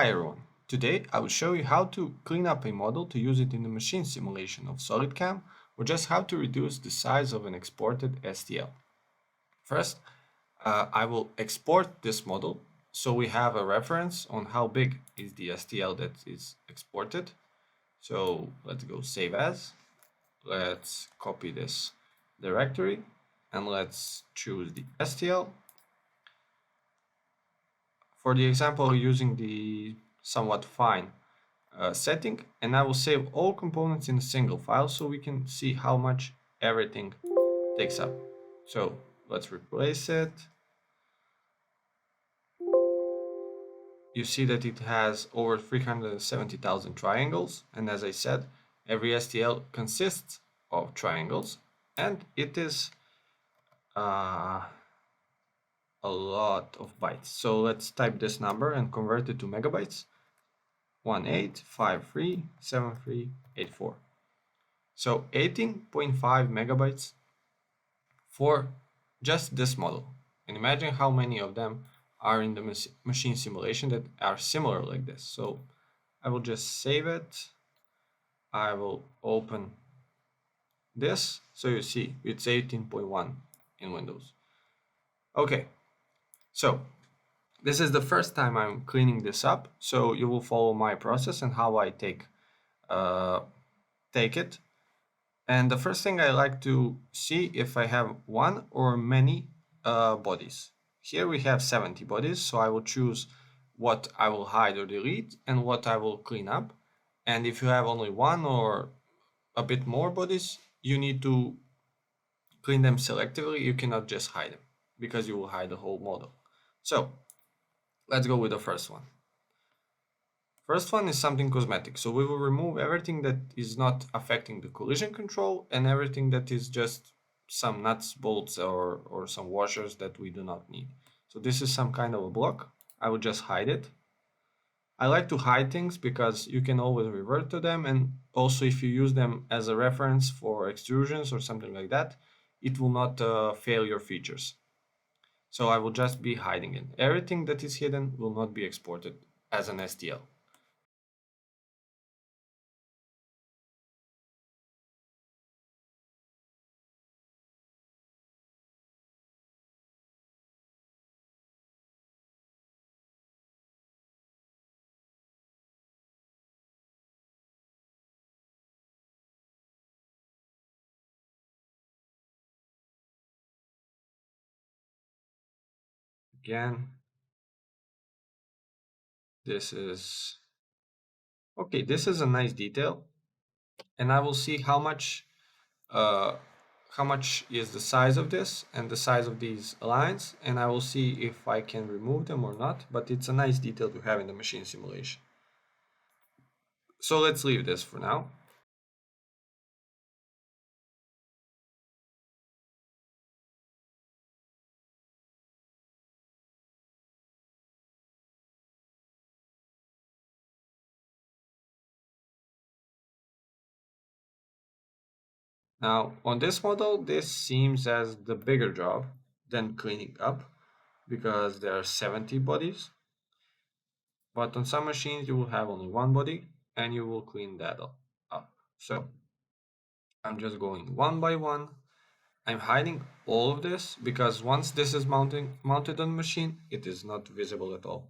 Hi everyone. Today I will show you how to clean up a model to use it in the machine simulation of SolidCAM, or just how to reduce the size of an exported STL. First, I will export this model so we have a reference on how big is the STL that is exported. So let's go save as. Let's copy this directory and let's choose the STL. For the example, using the somewhat fine setting, and I will save all components in a single file so we can see how much everything takes up. So let's replace it. You see that it has over 370,000 triangles, and as I said, every STL consists of triangles, and it is uh, a lot of bytes. So let's type this number and convert it to megabytes. 18537384. So 18.5 megabytes for just this model. And imagine how many of them are in the machine simulation that are similar like this. So I will just save it. I will open this. So you see it's 18.1 in Windows. Okay, so this is the first time I'm cleaning this up. So you will follow my process and how I take it. And the first thing I like to see if I have one or many bodies. Here we have 70 bodies, so I will choose what I will hide or delete and what I will clean up. And if you have only one or a bit more bodies, you need to clean them selectively. You cannot just hide them because you will hide the whole model. So let's go with the first one. First one is something cosmetic. So we will remove everything that is not affecting the collision control and everything that is just some nuts, bolts, or some washers that we do not need. So this is some kind of a block. I will just hide it. I like to hide things because you can always revert to them, and also if you use them as a reference for extrusions or something like that, it will not fail your features. So I will just be hiding it. Everything that is hidden will not be exported as an STL. Again, this is okay. This is a nice detail, and I will see uh, how much is the size of this and the size of these lines, and I will see if I can remove them or not. But it's a nice detail to have in the machine simulation. So let's leave this for now. Now on this model, this seems as the bigger job than cleaning up because there are 70 bodies. But on some machines, you will have only one body and you will clean that up. So I'm just going one by one. I'm hiding all of this because once this is mounted on the machine, it is not visible at all.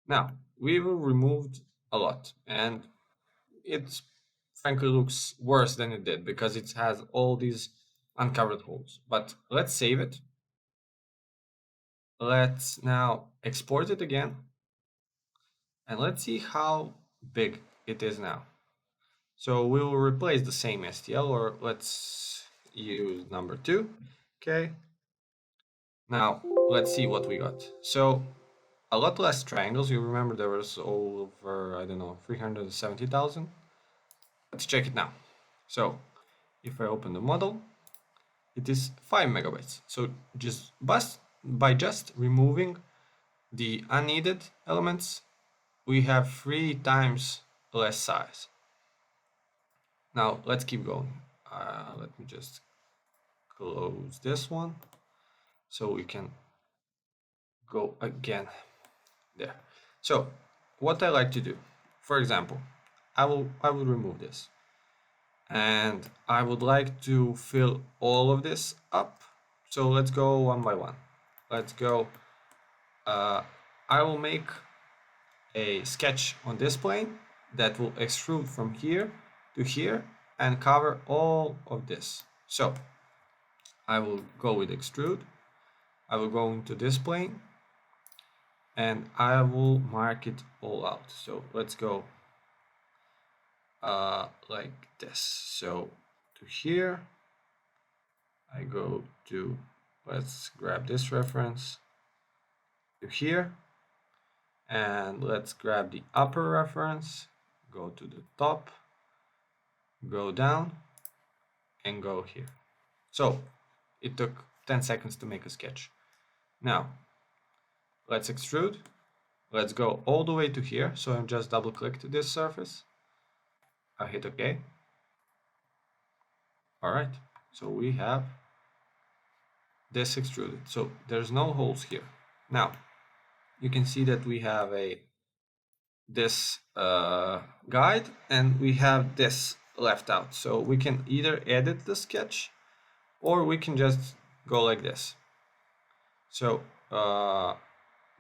Now, we will removed a lot, and it frankly looks worse than it did because it has all these uncovered holes. But let's save it. Let's now export it again, and let's see how big it is now. So we will replace the same STL, or let's use number 2. Okay. Now let's see what we got. So a lot less triangles. You remember there was over, I don't know, 370,000. Let's check it now. So if I open the model, it is 5 megabytes. So by just removing the unneeded elements, we have 3 times less size. Now let's keep going. Let me just close this one so we can go again there. So what I like to do, for example, I will remove this, and I would like to fill all of this up. So let's go one by one. Let's go. I will make a sketch on this plane that will extrude from here to here and cover all of this. So I will go with extrude. I will go into this plane and I will mark it all out. So let's go like this. So to here, I go to, let's grab this reference to here, and let's grab the upper reference, go to the top, go down, and go here. So it took 10 seconds to make a sketch. Now let's extrude. Let's go all the way to here. So I'm just double clicked this surface. I hit OK. All right. So we have this extruded. So there's no holes here. Now you can see that we have this guide and we have this left out. So we can either edit the sketch or we can just go like this. So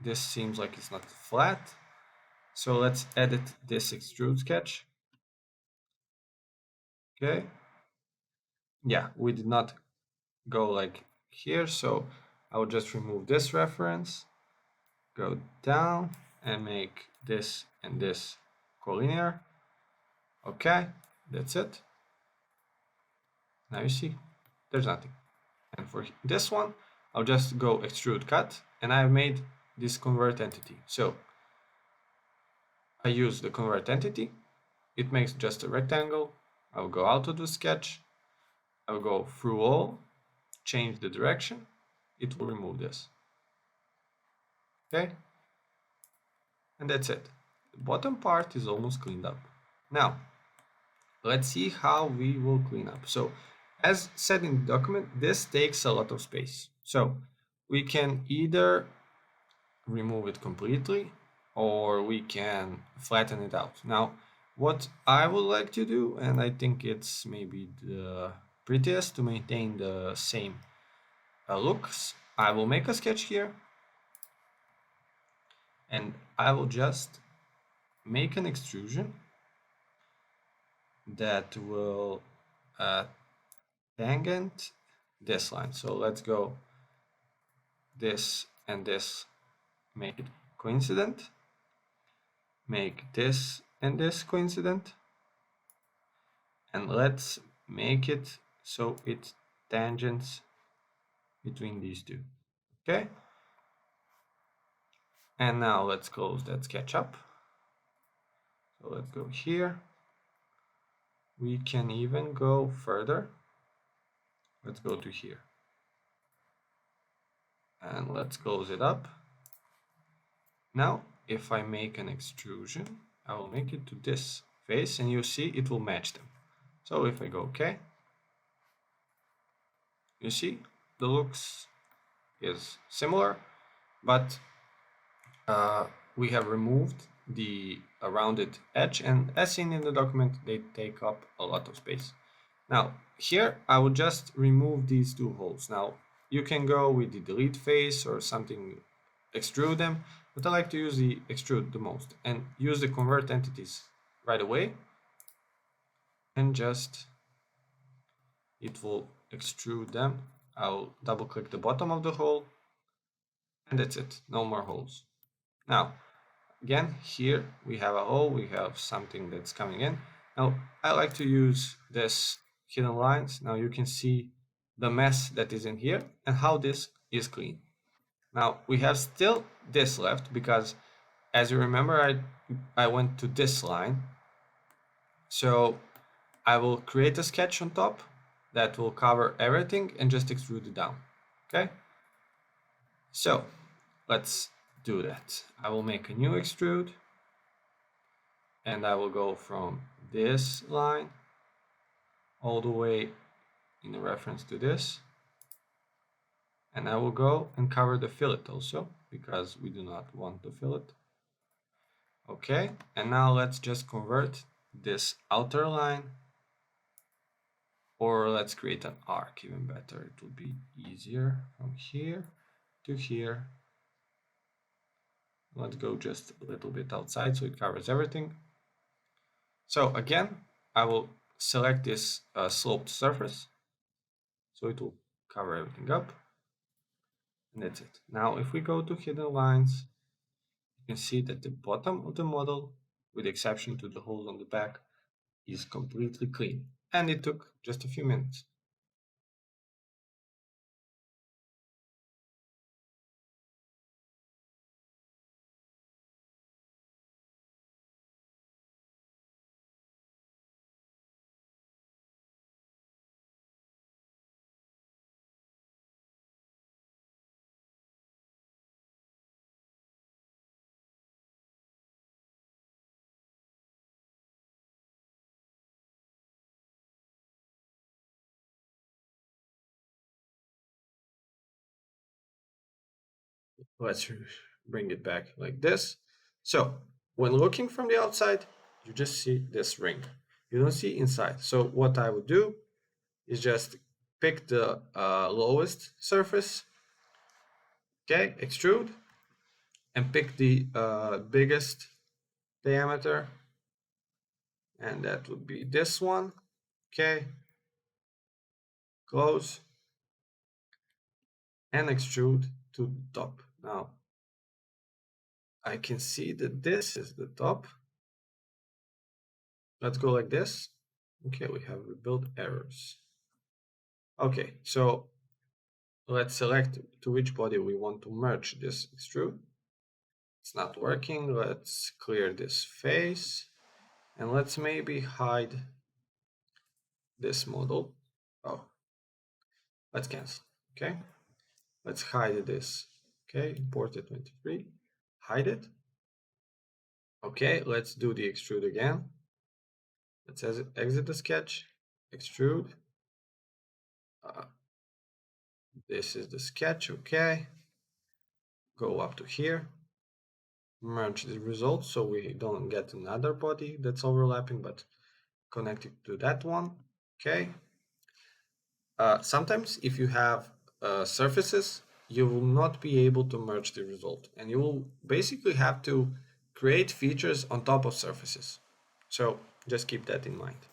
this seems like it's not flat. So let's edit this extrude sketch. Okay. Yeah, we did not go like here. So I will just remove this reference, go down and make this and this collinear. Okay, that's it. Now you see, there's nothing. And for this one, I'll just go extrude cut, and I've made this convert entity. So I use the convert entity. It makes just a rectangle. I'll go out of the sketch. I'll go through all, change the direction. It will remove this. Okay? And that's it. The bottom part is almost cleaned up. Now, let's see how we will clean up. So, as said in the document, this takes a lot of space. So, we can either remove it completely or we can flatten it out. Now, what I would like to do, and I think it's maybe the prettiest to maintain the same looks, I will make a sketch here and I will just make an extrusion that will tangent this line. So let's go this and this, make it coincident, make this and this coincident, and let's make it so it tangents between these two. Okay, and now let's close that sketch up. So let's go here. We can even go further. Let's go to here and let's close it up. Now if I make an extrusion, I will make it to this face and you see it will match them. So if I go OK, you see the looks is similar, but we have removed the rounded edge, and as seen in the document, they take up a lot of space. Now here I will just remove these two holes. Now you can go with the delete face or something, extrude them, but I like to use the extrude the most and use the convert entities right away, and just it will extrude them. I'll double click the bottom of the hole and that's it, no more holes. Now again, here we have a hole, we have something that's coming in. Now I like to use this hidden lines. Now you can see the mess that is in here and how this is clean. Now we have still this left because, as you remember, I went to this line. So I will create a sketch on top that will cover everything and just extrude it down. Okay, so let's do that. I will make a new extrude and I will go from this line all the way in reference to this. And I will go and cover the fillet also, because we do not want the fillet. Okay, and now let's just convert this outer line, or let's create an arc, even better. It will be easier from here to here. Let's go just a little bit outside so it covers everything. So again, I will select this sloped surface, so it will cover everything up. And that's it. Now, if we go to hidden lines, you can see that the bottom of the model, with the exception to the holes on the back, is completely clean. And it took just a few minutes. Let's bring it back like this. So when looking from the outside, you just see this ring. You don't see inside. So what I would do is just pick the lowest surface, okay, extrude, and pick the biggest diameter, and that would be this one, okay, close, and extrude to the top. Now, I can see that this is the top. Let's go like this. Okay, we have rebuild errors. Okay, so let's select to which body we want to merge this extrude. It's not working. Let's clear this face, and let's maybe hide this model. Oh, let's cancel. Okay, let's hide this. Okay, imported 23, hide it. Okay, let's do the extrude again. Let's exit the sketch, extrude. This is the sketch, okay. Go up to here, merge the results so we don't get another body that's overlapping, but connect it to that one, okay. Sometimes if you have surfaces, you will not be able to merge the result, and you will basically have to create features on top of surfaces. So just keep that in mind.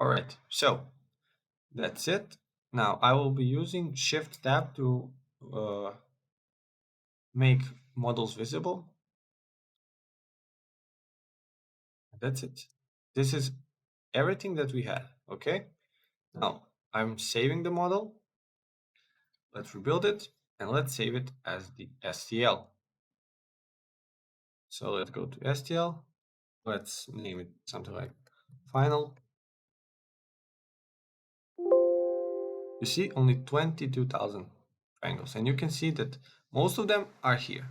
All right, so that's it. Now I will be using Shift Tab to uh, make models visible. That's it. This is everything that we had. Okay. Now I'm saving the model. Let's rebuild it and let's save it as the STL. So let's go to STL. Let's name it something like final. You see only 22,000 triangles, and you can see that most of them are here.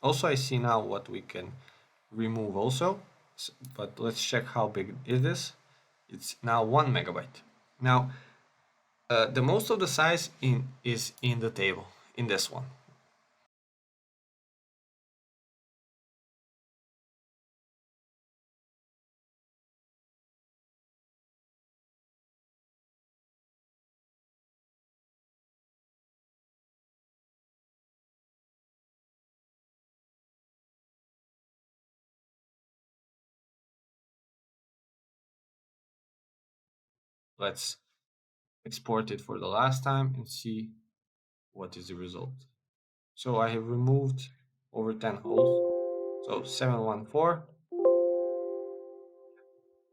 Also, I see now what we can remove also, but let's check how big it is. It's now 1 megabyte. Now, the most of the size is in the table, in this one. Let's export it for the last time and see what is the result. So I have removed over 10 holes. So 714,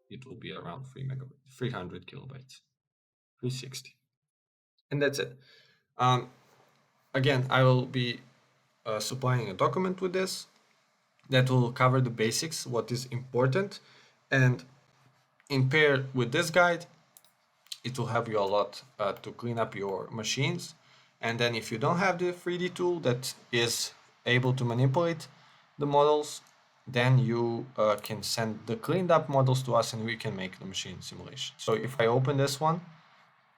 it will be around 3 megabytes, 300 kilobytes, 360. And that's it. Um, Again, I will be supplying a document with this that will cover the basics, what is important. And in pair with this guide, it will help you a lot to clean up your machines. And then if you don't have the 3D tool that is able to manipulate the models, then you can send the cleaned up models to us and we can make the machine simulation. So if I open this one,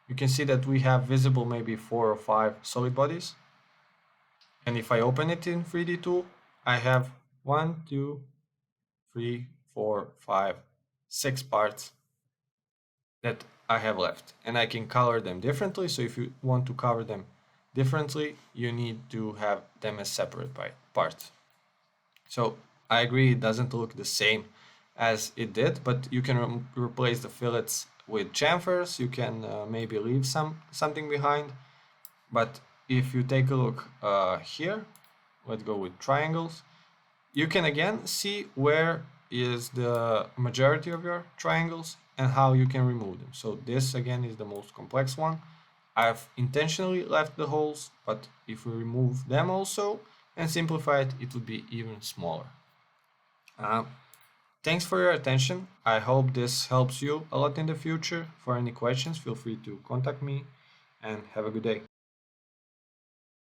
you can see that we have visible maybe 4 or 5 solid bodies. And if I open it in 3D tool, I have 1, 2, 3, 4, 5, 6 parts that I have left, and I can color them differently. So if you want to cover them differently, you need to have them as separate parts. So I agree it doesn't look the same as it did, but you can replace the fillets with chamfers. You can maybe leave something behind. But if you take a look here, let's go with triangles. You can again see where is the majority of your triangles and how you can remove them. So this again is the most complex one. I've intentionally left the holes, but if we remove them also and simplify it, it would be even smaller. Uh, Thanks for your attention. I hope this helps you a lot in the future. For any questions, feel free to contact me and have a good day.